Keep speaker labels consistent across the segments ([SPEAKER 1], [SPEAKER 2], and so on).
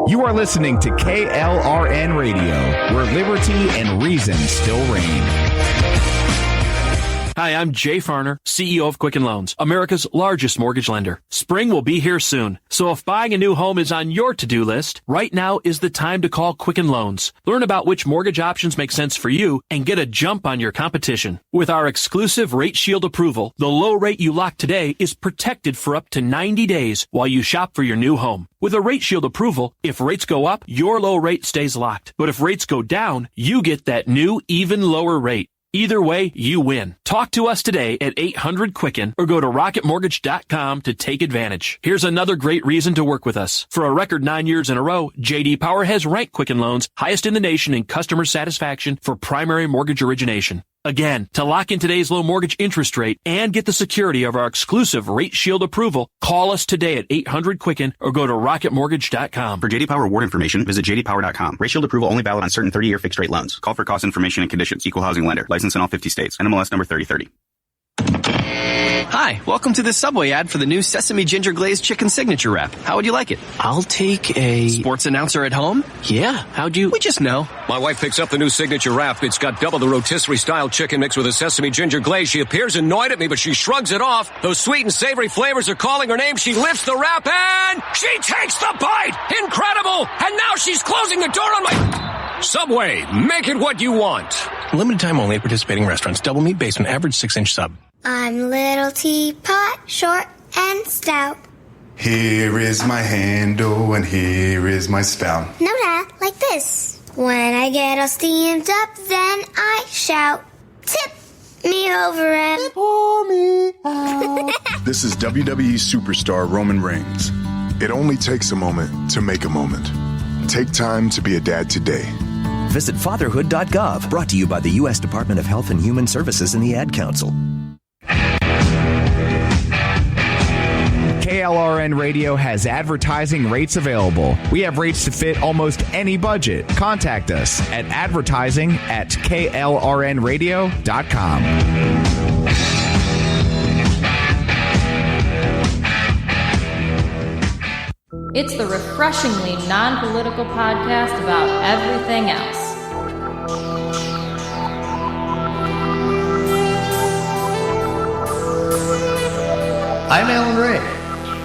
[SPEAKER 1] You are listening to KLRN Radio, where liberty and reason still reign.
[SPEAKER 2] Hi, I'm Jay Farner, CEO of Quicken Loans, America's largest mortgage lender. Spring will be here soon, so if buying a new home is on your to-do list, right now is the time to call Quicken Loans. Learn about which mortgage options make sense for you and get a jump on your competition. With our exclusive Rate Shield approval, the low rate you lock today is protected for up to 90 days while you shop for your new home. With a Rate Shield approval, if rates go up, your low rate stays locked. But if rates go down, you get that new, even lower rate. Either way, you win. Talk to us today at 800-QUICKEN or go to rocketmortgage.com to take advantage. Here's another great reason to work with us. For a record 9 years in a row, J.D. Power has ranked Quicken Loans highest in the nation in customer satisfaction for primary mortgage origination. Again, to lock in today's low mortgage interest rate and get the security of our exclusive Rate Shield approval, call us today at 800-QUICKEN or go to rocketmortgage.com.
[SPEAKER 3] For J.D. Power award information, visit jdpower.com. Rate Shield approval only valid on certain 30-year fixed-rate loans. Call for cost information and conditions. Equal housing lender. License in all 50 states. NMLS number 3030.
[SPEAKER 4] Hi, welcome to this Subway ad for the new Sesame Ginger Glazed Chicken Signature Wrap. How would you like it?
[SPEAKER 5] I'll take a...
[SPEAKER 4] Sports announcer at home?
[SPEAKER 5] Yeah, how'd you...
[SPEAKER 4] We just know.
[SPEAKER 6] My wife picks up the new Signature Wrap. It's got double the rotisserie-style chicken mixed with a sesame ginger glaze. She appears annoyed at me, but she shrugs it off. Those sweet and savory flavors are calling her name. She lifts the wrap and she takes the bite! Incredible! And now she's closing the door on my... Subway, make it what you want.
[SPEAKER 5] Limited time only at participating restaurants. Double meat based on average 6-inch sub.
[SPEAKER 7] I'm little teapot, short and stout.
[SPEAKER 8] Here is my handle and here is my spout.
[SPEAKER 7] No, Dad, like this. When I get all steamed up, then I shout, tip me over and pour me out.
[SPEAKER 9] This is WWE superstar Roman Reigns. It only takes a moment to make a moment. Take time to be a dad today.
[SPEAKER 10] Visit fatherhood.gov, brought to you by the U.S. Department of Health and Human Services and the Ad Council.
[SPEAKER 1] KLRN Radio has advertising rates available. We have rates to fit almost any budget. Contact us at advertising@klrnradio.com.
[SPEAKER 11] It's the refreshingly non-political podcast about everything else.
[SPEAKER 12] I'm Alan Ray,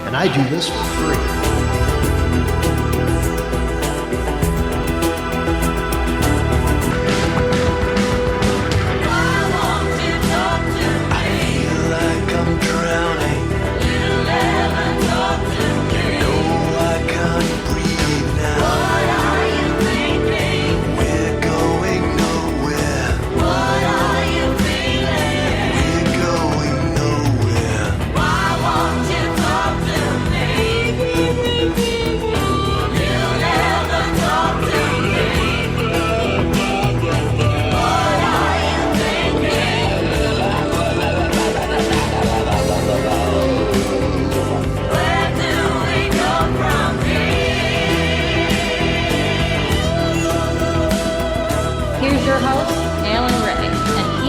[SPEAKER 12] and I do this for free.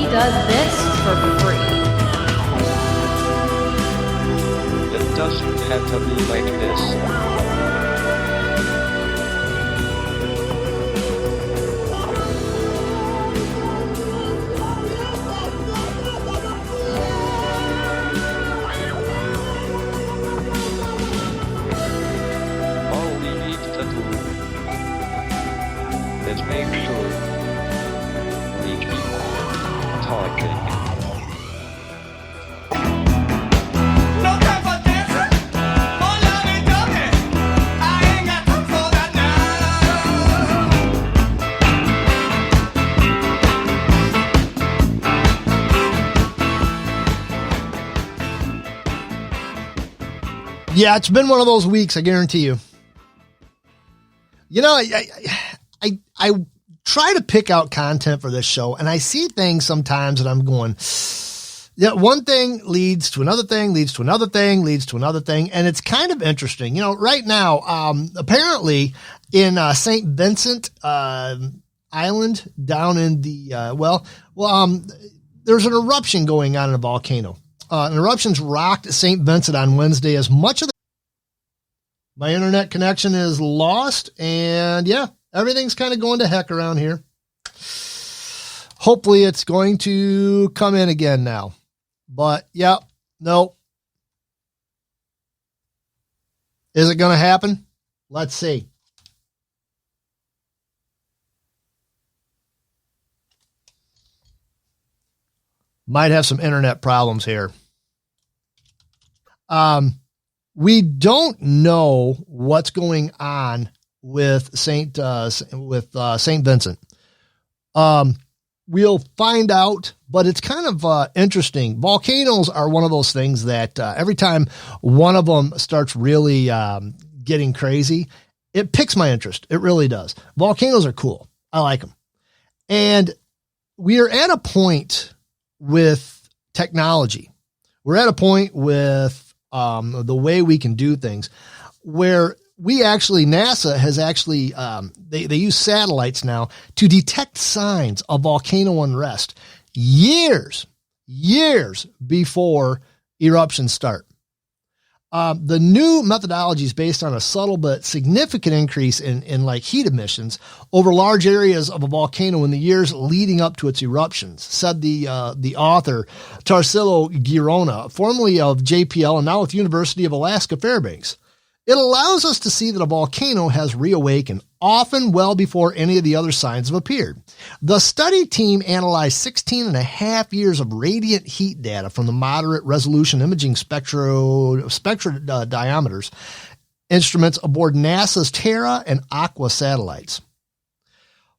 [SPEAKER 11] Does this for free.
[SPEAKER 13] It doesn't have to be like this. All we need to do is make sure we keep talking.
[SPEAKER 12] Yeah, it's been one of those weeks, I guarantee you. You know, I try to pick out content for this show, and I see things sometimes that I'm going, yeah, one thing leads to another thing, leads to another thing, leads to another thing, and it's kind of interesting. You know, right now, apparently in St. Vincent Island down in the, there's an eruption going on in a volcano. An eruption's rocked St. Vincent on Wednesday as much of My internet connection is lost, and yeah, everything's kind of going to heck around here. Hopefully it's going to come in again now. But yeah, no. Is it going to happen? Let's see. Might have some internet problems here. We don't know what's going on with Saint Vincent. We'll find out, but it's kind of interesting. Volcanoes are one of those things that every time one of them starts really getting crazy, it piques my interest. It really does. Volcanoes are cool. I like them. And we are at a point with technology. We're at a point with the way we can do things where we actually, NASA has actually, they use satellites now to detect signs of volcano unrest years before eruptions start. The new methodology is based on a subtle but significant increase in like heat emissions over large areas of a volcano in the years leading up to its eruptions, said the author Tarsilo Girona, formerly of JPL and now with University of Alaska Fairbanks. It allows us to see that a volcano has reawakened, often well before any of the other signs have appeared. The study team analyzed 16 and a half years of radiant heat data from the moderate resolution imaging spectrodiometers instruments aboard NASA's Terra and Aqua satellites.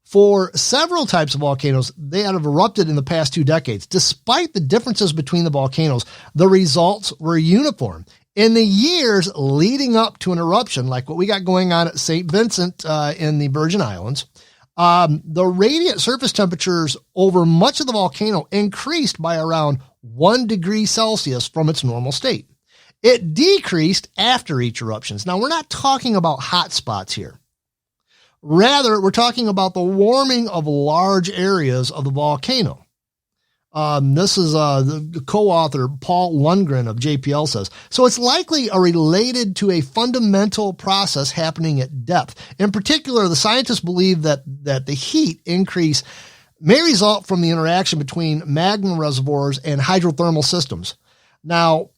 [SPEAKER 12] For several types of volcanoes, they have erupted in the past 2 decades. Despite the differences between the volcanoes, the results were uniform. In the years leading up to an eruption, like what we got going on at St. Vincent in the Virgin Islands, the radiant surface temperatures over much of the volcano increased by around 1 degree Celsius from its normal state. It decreased after each eruption. Now, we're not talking about hot spots here. Rather, we're talking about the warming of large areas of the volcano. This is the co-author Paul Lundgren of JPL says, so it's likely related to a fundamental process happening at depth. In particular, the scientists believe that the heat increase may result from the interaction between magma reservoirs and hydrothermal systems. Now,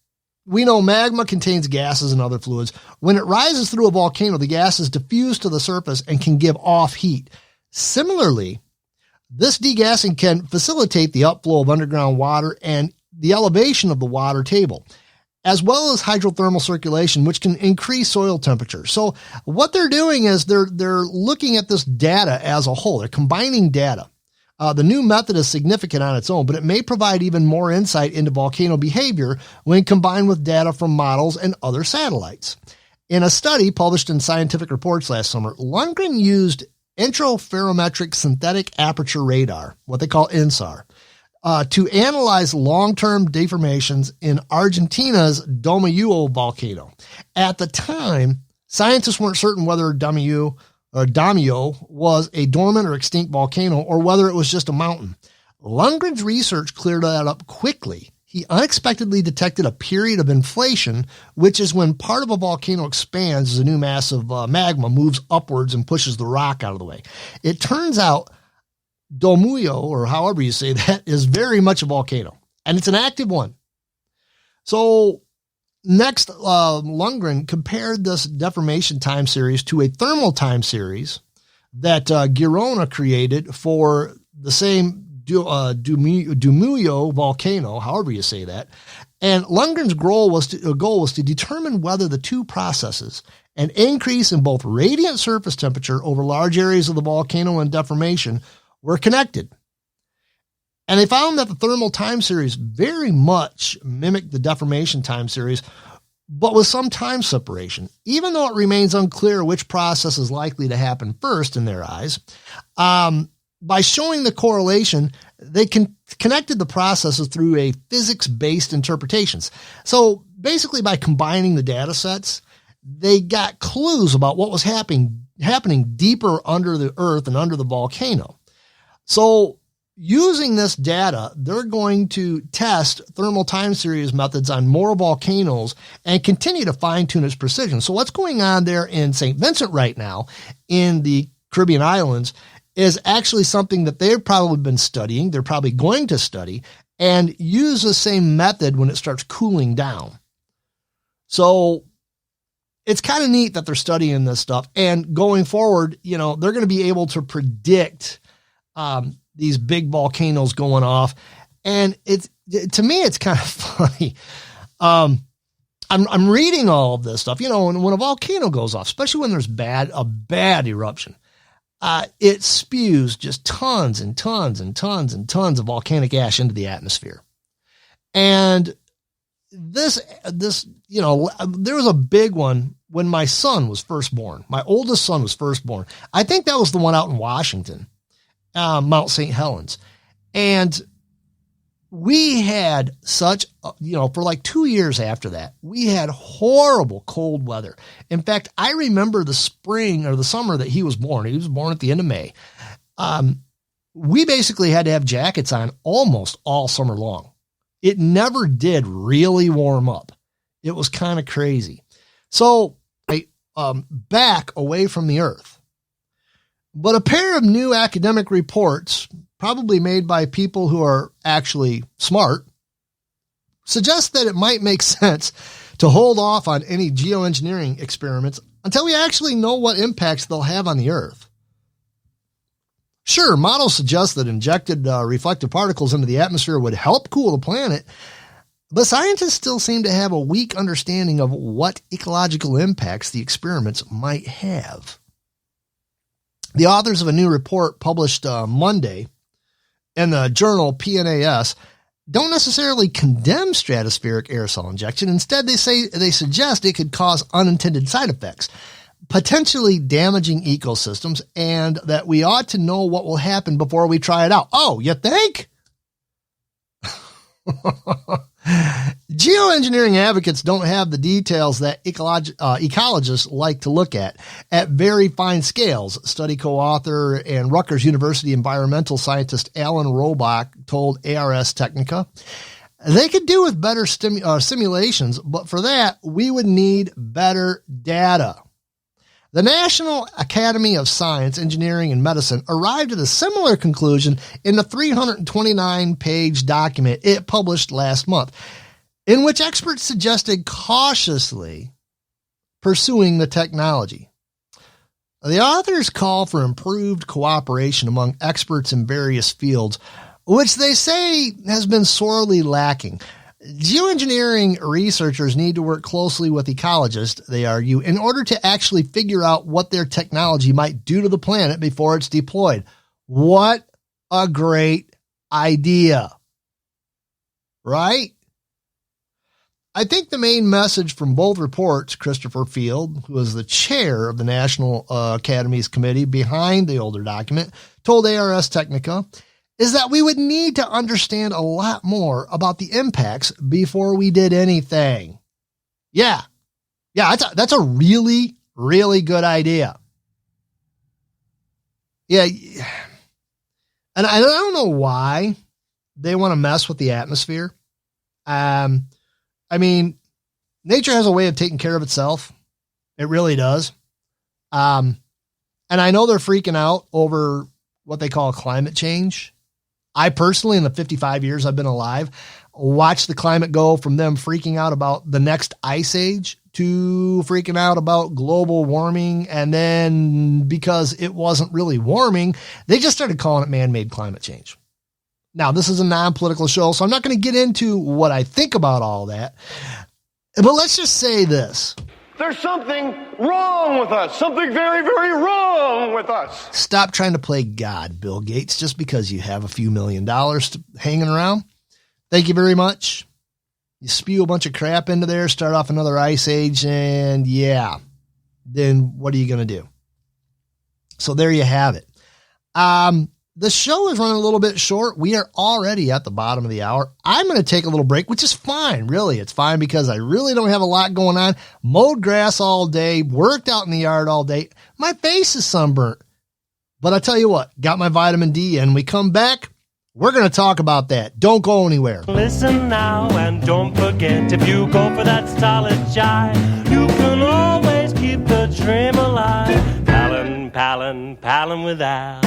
[SPEAKER 12] we know magma contains gases and other fluids. When it rises through a volcano, the gases diffuse to the surface and can give off heat. Similarly, this degassing can facilitate the upflow of underground water and the elevation of the water table, as well as hydrothermal circulation, which can increase soil temperature. So what they're doing is they're looking at this data as a whole. They're combining data. The new method is significant on its own, but it may provide even more insight into volcano behavior when combined with data from models and other satellites. In a study published in Scientific Reports last summer, Lundgren used interferometric synthetic aperture radar, what they call INSAR, to analyze long-term deformations in Argentina's Domeyuo volcano. At the time, scientists weren't certain whether Domeyuo was a dormant or extinct volcano or whether it was just a mountain. Lundgren's research cleared that up quickly. He unexpectedly detected a period of inflation, which is when part of a volcano expands as a new mass of magma moves upwards and pushes the rock out of the way. It turns out Domeyuo, or however you say that, is very much a volcano, and it's an active one. So next, Lundgren compared this deformation time series to a thermal time series that Girona created for the same Domeyuo volcano, however you say that. And Lundgren's goal was to determine whether the two processes, an increase in both radiant surface temperature over large areas of the volcano and deformation, were connected. And they found that the thermal time series very much mimicked the deformation time series, but with some time separation, even though it remains unclear which process is likely to happen first in their eyes. By showing the correlation, they connected the processes through a physics-based interpretations. So basically, by combining the data sets, they got clues about what was happening deeper under the earth and under the volcano. So using this data, they're going to test thermal time series methods on more volcanoes and continue to fine-tune its precision. So what's going on there in St. Vincent right now in the Caribbean islands is actually something that they've probably been studying. They're probably going to study and use the same method when it starts cooling down. So it's kind of neat that they're studying this stuff. And going forward, they're going to be able to predict these big volcanoes going off. And to me, it's kind of funny. I'm reading all of this stuff, and when a volcano goes off, especially when there's a bad eruption, it spews just tons and tons and tons and tons of volcanic ash into the atmosphere. And this, there was a big one when my son was first born. My oldest son was first born. I think that was the one out in Washington. Mount St. Helens. And we had such, for like 2 years after that, we had horrible cold weather. In fact, I remember the spring or the summer that he was born. He was born at the end of May. We basically had to have jackets on almost all summer long. It never did really warm up. It was kind of crazy. So back away from the earth. But a pair of new academic reports, probably made by people who are actually smart, suggest that it might make sense to hold off on any geoengineering experiments until we actually know what impacts they'll have on the Earth. Sure, models suggest that injected reflective particles into the atmosphere would help cool the planet, but scientists still seem to have a weak understanding of what ecological impacts the experiments might have. The authors of a new report published Monday in the journal PNAS don't necessarily condemn stratospheric aerosol injection. Instead, they suggest it could cause unintended side effects, potentially damaging ecosystems, and that we ought to know what will happen before we try it out. Oh, you think? Geoengineering advocates don't have the details that ecologists like to look at very fine scales, study co-author and Rutgers University environmental scientist Alan Robach told ARS Technica. They could do with better simulations, but for that, we would need better data. The National Academy of Science, Engineering, and Medicine arrived at a similar conclusion in the 329-page document it published last month, in which experts suggested cautiously pursuing the technology. The authors call for improved cooperation among experts in various fields, which they say has been sorely lacking. Geoengineering researchers need to work closely with ecologists, they argue, in order to actually figure out what their technology might do to the planet before it's deployed. What a great idea, right? I think the main message from both reports, Christopher Field, who is the chair of the National Academy's committee behind the older document, told ARS Technica, is that we would need to understand a lot more about the impacts before we did anything. Yeah, that's a really, really good idea. Yeah, and I don't know why they want to mess with the atmosphere. I mean, nature has a way of taking care of itself. It really does. And I know they're freaking out over what they call climate change. I personally, in the 55 years I've been alive, watched the climate go from them freaking out about the next ice age to freaking out about global warming. And then because it wasn't really warming, they just started calling it man-made climate change. Now, this is a non-political show, so I'm not going to get into what I think about all that. But let's just say this.
[SPEAKER 14] There's something wrong with us. Something very, very wrong with us.
[SPEAKER 12] Stop trying to play God, Bill Gates, just because you have a few $1 million hanging around. Thank you very much. You spew a bunch of crap into there, start off another ice age, and yeah, then what are you going to do? So there you have it. The show is running a little bit short. We are already at the bottom of the hour. I'm going to take a little break, which is fine. Really, it's fine because I really don't have a lot going on. Mowed grass all day, worked out in the yard all day. My face is sunburnt. But I tell you what, got my vitamin D in. We come back. We're going to talk about that. Don't go anywhere.
[SPEAKER 15] Listen now and don't forget, if you go for that solid jive, you can always keep the dream alive. Pallin' with Al.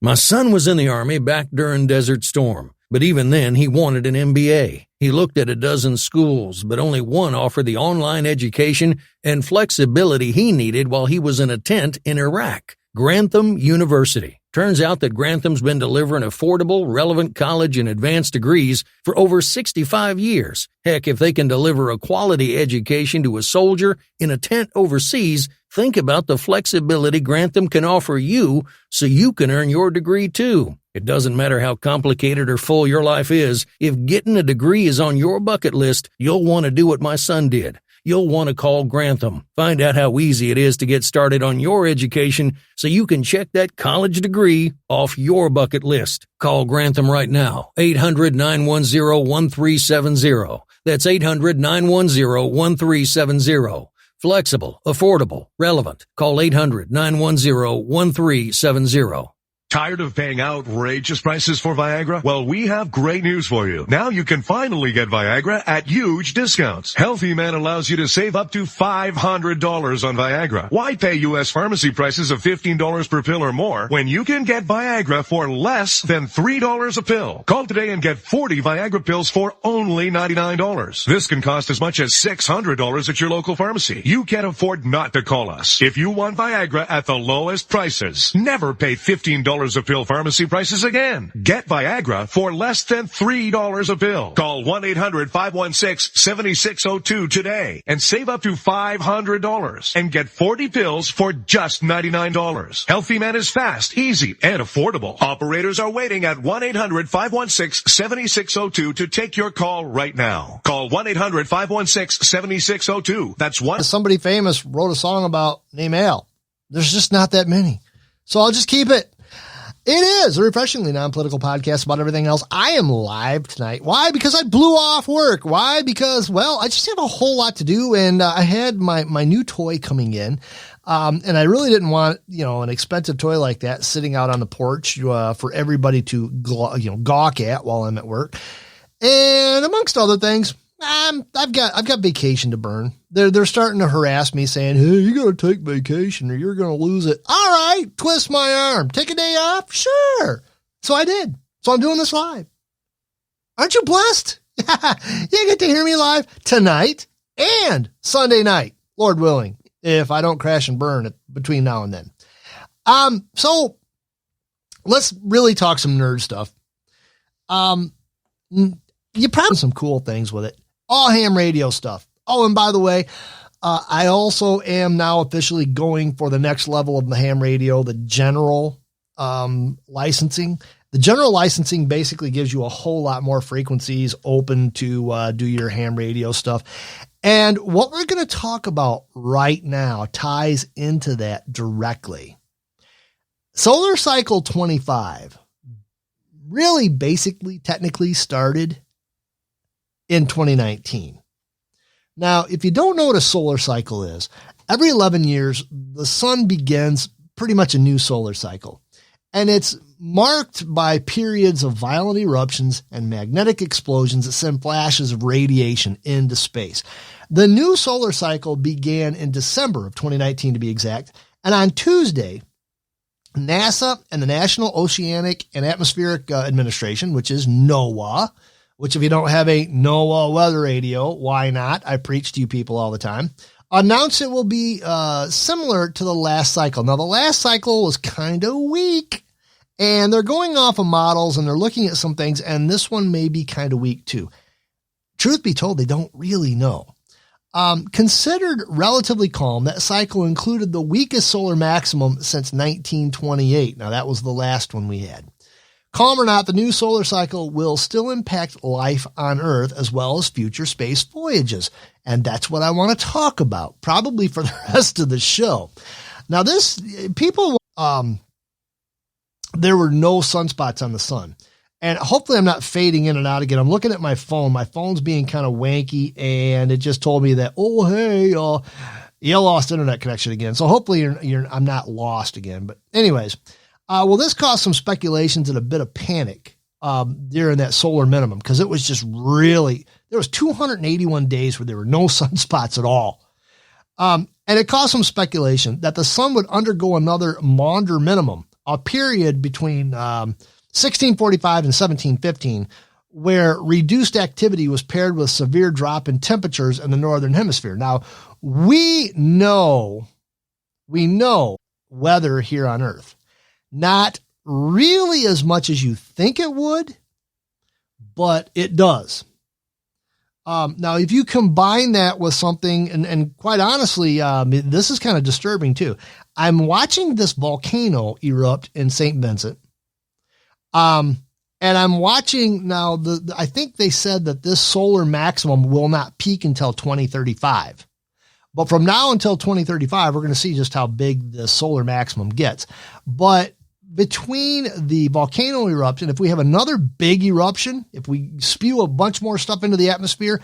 [SPEAKER 16] My son was in the Army back during Desert Storm, but even then he wanted an MBA. He looked at a dozen schools, but only one offered the online education and flexibility he needed while he was in a tent in Iraq. Grantham University. Turns out that Grantham's been delivering affordable, relevant college and advanced degrees for over 65 years. Heck, if they can deliver a quality education to a soldier in a tent overseas, think about the flexibility Grantham can offer you so you can earn your degree too. It doesn't matter how complicated or full your life is. If getting a degree is on your bucket list, you'll want to do what my son did. You'll want to call Grantham. Find out how easy it is to get started on your education so you can check that college degree off your bucket list. Call Grantham right now. 800-910-1370. That's 800-910-1370. Flexible, affordable, relevant. Call 800-910-1370.
[SPEAKER 17] Tired of paying outrageous prices for Viagra? Well, we have great news for you. Now you can finally get Viagra at huge discounts. Healthy Man allows you to save up to $500 on Viagra. Why pay U.S. pharmacy prices of $15 per pill or more when you can get Viagra for less than $3 a pill? Call today and get 40 Viagra pills for only $99. This can cost as much as $600 at your local pharmacy. You can't afford not to call us. If you want Viagra at the lowest prices, never pay $15 a pill pharmacy prices again. Get Viagra for less than $3 a pill. Call 1-800-516-7602 today and save up to $500 and get 40 pills for just $99. Healthy Man is fast, easy, and affordable. Operators are waiting at 1-800-516-7602 to take your call right now. Call 1-800-516-7602. That's one.
[SPEAKER 12] Somebody famous wrote a song about named Al. There's just not that many. So I'll just keep it. It is a refreshingly non-political podcast about everything else. I am live tonight. Why? Because I blew off work. Why? Because, well, I just have a whole lot to do, and I had my new toy coming in, and I really didn't want, an expensive toy like that sitting out on the porch for everybody to gawk at while I'm at work. And amongst other things, I've got vacation to burn. They're starting to harass me saying, hey, you got to take vacation or you're going to lose it. All right, twist my arm. Take a day off? Sure. So I did. So I'm doing this live. Aren't you blessed? You get to hear me live tonight and Sunday night, Lord willing, if I don't crash and burn between now and then. So let's really talk some nerd stuff. You probably some cool things with it. All ham radio stuff. Oh, and by the way, I also am now officially going for the next level of the ham radio, the general licensing. The general licensing basically gives you a whole lot more frequencies open to do your ham radio stuff. And what we're going to talk about right now ties into that directly. Solar Cycle 25 really basically technically started in 2019. Now, if you don't know what a solar cycle is, every 11 years, the sun begins pretty much a new solar cycle. And it's marked by periods of violent eruptions and magnetic explosions that send flashes of radiation into space. The new solar cycle began in December of 2019, to be exact. And on Tuesday, NASA and the National Oceanic and Atmospheric Administration, which is NOAA, which if you don't have a NOAA weather radio, why not? I preach to you people all the time. Announced it will be similar to the last cycle. Now, the last cycle was kind of weak, and they're going off of models, and they're looking at some things, and this one may be kind of weak too. Truth be told, they don't really know. Considered relatively calm, that cycle included the weakest solar maximum since 1928. Now, that was the last one we had. Calm or not, the new solar cycle will still impact life on Earth as well as future space voyages. And that's what I want to talk about, probably for the rest of the show. Now people, there were no sunspots on the sun. And hopefully I'm not fading in and out again. I'm looking at my phone. My phone's being kind of wanky, and it just told me that, oh, hey, you lost internet connection again. So hopefully I'm not lost again. But anyways, well, this caused some speculations and a bit of panic during that solar minimum, because it was just really, there was 281 days where there were no sunspots at all. And it caused some speculation that the sun would undergo another Maunder minimum, a period between 1645 and 1715, where reduced activity was paired with severe drop in temperatures in the northern hemisphere. Now, we know weather here on Earth. Not really as much as you think it would, but it does. Now, if you combine that with something, and quite honestly, this is kind of disturbing too. I'm watching this volcano erupt in St. Vincent. And I'm watching now I think they said that this solar maximum will not peak until 2035. But from now until 2035, we're going to see just how big the solar maximum gets. But between the volcano eruption, if we have another big eruption, if we spew a bunch more stuff into the atmosphere,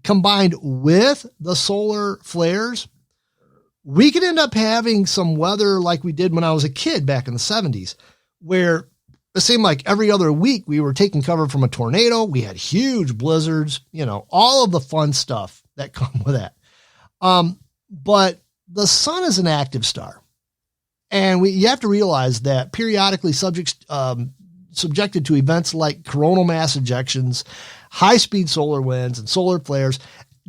[SPEAKER 12] combined with the solar flares, we could end up having some weather like we did when I was a kid back in the 70s, where it seemed like every other week we were taking cover from a tornado. We had huge blizzards, all of the fun stuff that come with that. But the sun is an active star. And you have to realize that periodically subjected to events like coronal mass ejections, high-speed solar winds, and solar flares,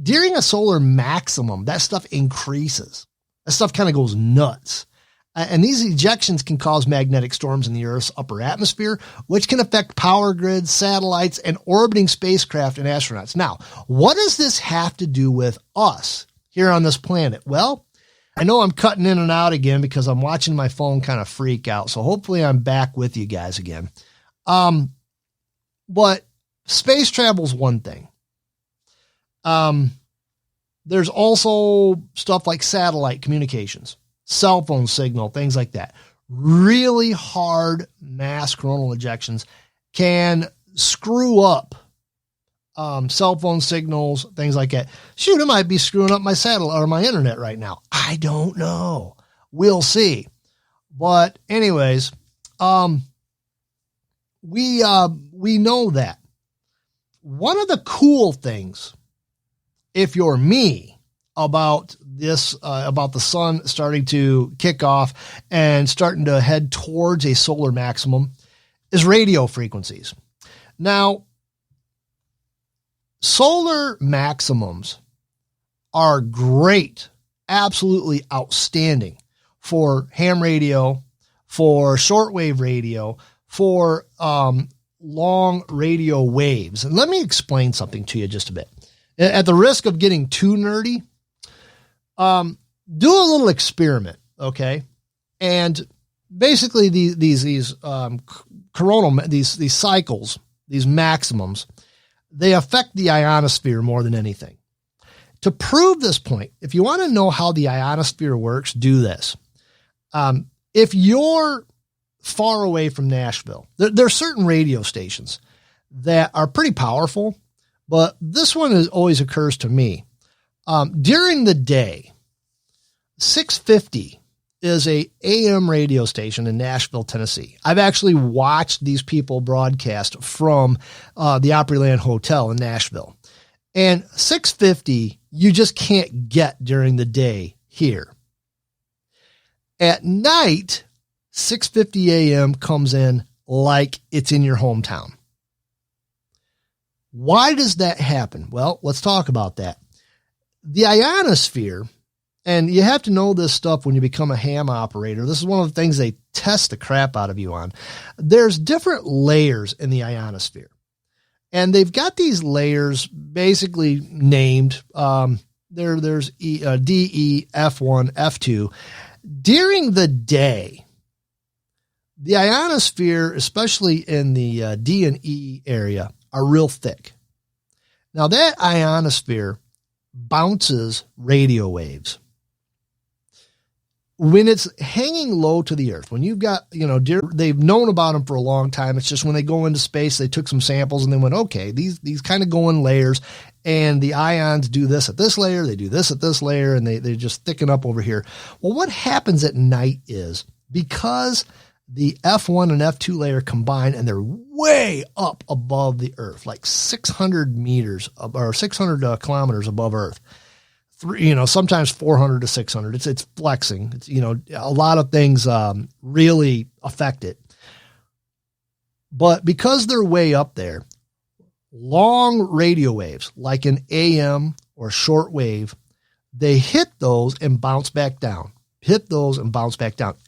[SPEAKER 12] during a solar maximum, that stuff increases. That stuff kind of goes nuts. And these ejections can cause magnetic storms in the Earth's upper atmosphere, which can affect power grids, satellites, and orbiting spacecraft and astronauts. Now, what does this have to do with us here on this planet? Well, I know I'm cutting in and out again because I'm watching my phone kind of freak out. So hopefully I'm back with you guys again. But space travel is one thing. There's also stuff like satellite communications, cell phone signal, things like that. Really hard mass coronal ejections can screw up cell phone signals, things like that. Shoot, it might be screwing up my satellite or my internet right now. I don't know. We'll see. But anyways, we know that. One of the cool things, if you're me, about this, about the sun starting to kick off and starting to head towards a solar maximum, is radio frequencies. Now, solar maximums are great, absolutely outstanding for ham radio, for shortwave radio, for long radio waves. And let me explain something to you just a bit. At the risk of getting too nerdy, do a little experiment, okay? And basically these coronal, these cycles, these maximums, they affect the ionosphere more than anything. To prove this point, if you want to know how the ionosphere works, do this. If you're far away from Nashville, there are certain radio stations that are pretty powerful, but this one always occurs to me. During the day, 650 is a AM radio station in Nashville, Tennessee. I've actually watched these people broadcast from the Opryland Hotel in Nashville. And 650, you just can't get during the day here. At night, 650 AM comes in like it's in your hometown. Why does that happen? Well, let's talk about that. The ionosphere, and you have to know this stuff when you become a ham operator. This is one of the things they test the crap out of you on. There's different layers in the ionosphere. And they've got these layers basically named. There's D, E, F1, F2. During the day, the ionosphere, especially in the D and E area, are real thick. Now that ionosphere bounces radio waves. when it's hanging low to the earth, when you've got, deer, they've known about them for a long time. It's just when they go into space, they took some samples and they went, okay, these kind of go in layers, and the ions do this at this layer, they do this at this layer, and they just thicken up over here. Well, what happens at night is, because the F1 and F2 layer combine and they're way up above the earth, like 600 meters or 600 kilometers above earth. Sometimes 400 to 600. It's flexing. It's, a lot of things really affect it. But because they're way up there, long radio waves, like an AM or short wave, they hit those and bounce back down.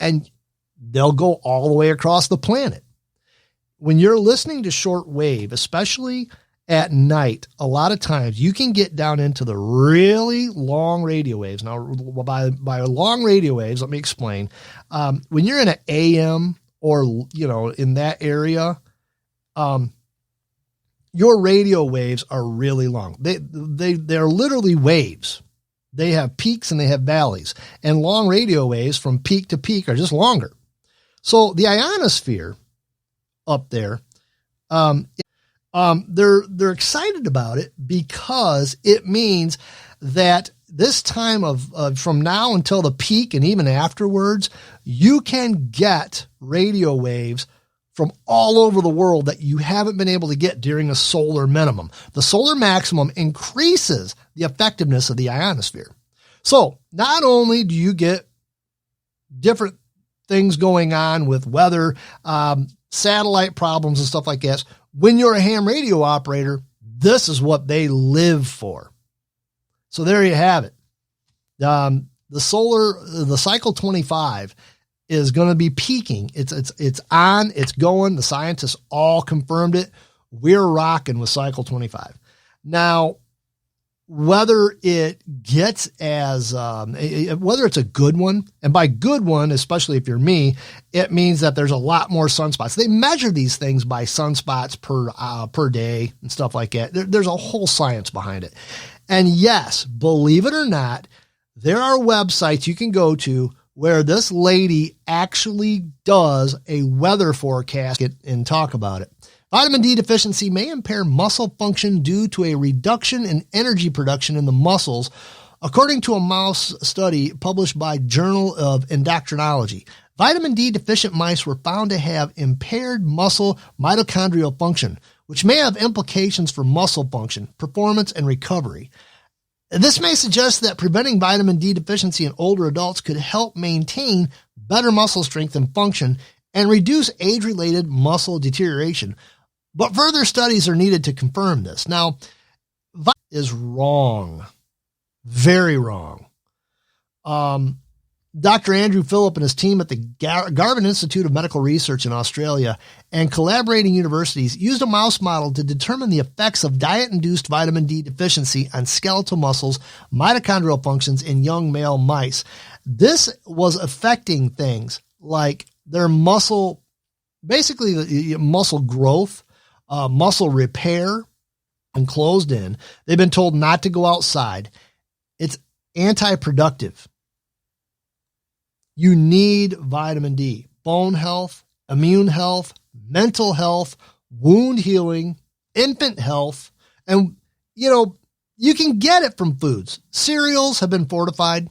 [SPEAKER 12] And they'll go all the way across the planet. When you're listening to short wave, especially at night, a lot of times you can get down into the really long radio waves. Now, by long radio waves, let me explain. When you're in an AM or, in that area, your radio waves are really long. They're literally waves. They have peaks and they have valleys, and long radio waves from peak to peak are just longer. So the ionosphere up there, they're excited about it because it means that this time of from now until the peak and even afterwards, you can get radio waves from all over the world that you haven't been able to get during a solar minimum. The solar maximum increases the effectiveness of the ionosphere. So not only do you get different things going on with weather, satellite problems and stuff like that, when you're a ham radio operator, this is what they live for. So there you have it. The cycle 25 is going to be peaking. It's on, it's going. The scientists all confirmed it. We're rocking with cycle 25. Now, whether it gets whether it's a good one, and by good one, especially if you're me, it means that there's a lot more sunspots. They measure these things by sunspots per day and stuff like that. There's a whole science behind it. And yes, believe it or not, there are websites you can go to where this lady actually does a weather forecast and talk about it. Vitamin D deficiency may impair muscle function due to a reduction in energy production in the muscles, according to a mouse study published by Journal of Endocrinology. Vitamin D deficient mice were found to have impaired muscle mitochondrial function, which may have implications for muscle function, performance, and recovery. This may suggest that preventing vitamin D deficiency in older adults could help maintain better muscle strength and function and reduce age-related muscle deterioration. But further studies are needed to confirm this. Now, vitamin is wrong. Very wrong. Dr. Andrew Phillip and his team at the Garvan Institute of Medical Research in Australia and collaborating universities used a mouse model to determine the effects of diet-induced vitamin D deficiency on skeletal muscles, mitochondrial functions in young male mice. This was affecting things like their muscle, basically the muscle growth, muscle repair, and closed in. They've been told not to go outside. It's anti-productive. You need vitamin D. Bone health, immune health, mental health, wound healing, infant health. And, you can get it from foods. Cereals have been fortified.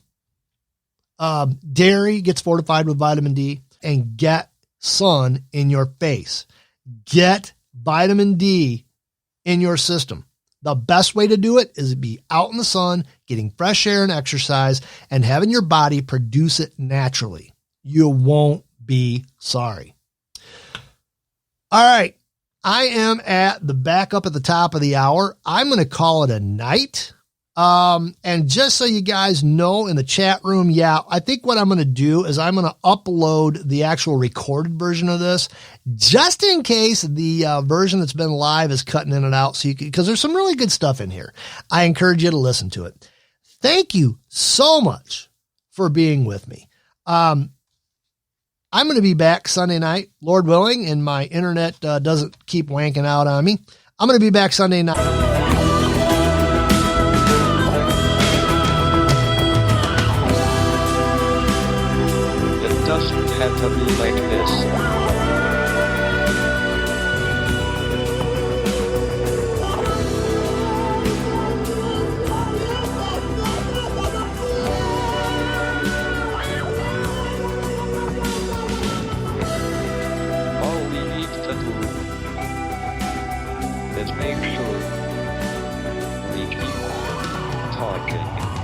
[SPEAKER 12] Dairy gets fortified with vitamin D. And get sun in your face. Get vitamin D in your system. The best way to do it is to be out in the sun, getting fresh air and exercise, and having your body produce it naturally. You won't be sorry. All right. I am at the back up at the top of the hour. I'm going to call it a night. And just so you guys know in the chat room, I think what I'm going to do is I'm going to upload the actual recorded version of this just in case the version that's been live is cutting in and out. So because there's some really good stuff in here. I encourage you to listen to it. Thank you so much for being with me. I'm going to be back Sunday night, Lord willing, and my internet doesn't keep wanking out on me. I'm going to be back Sunday night.
[SPEAKER 13] have to be like this. Make sure we keep talking.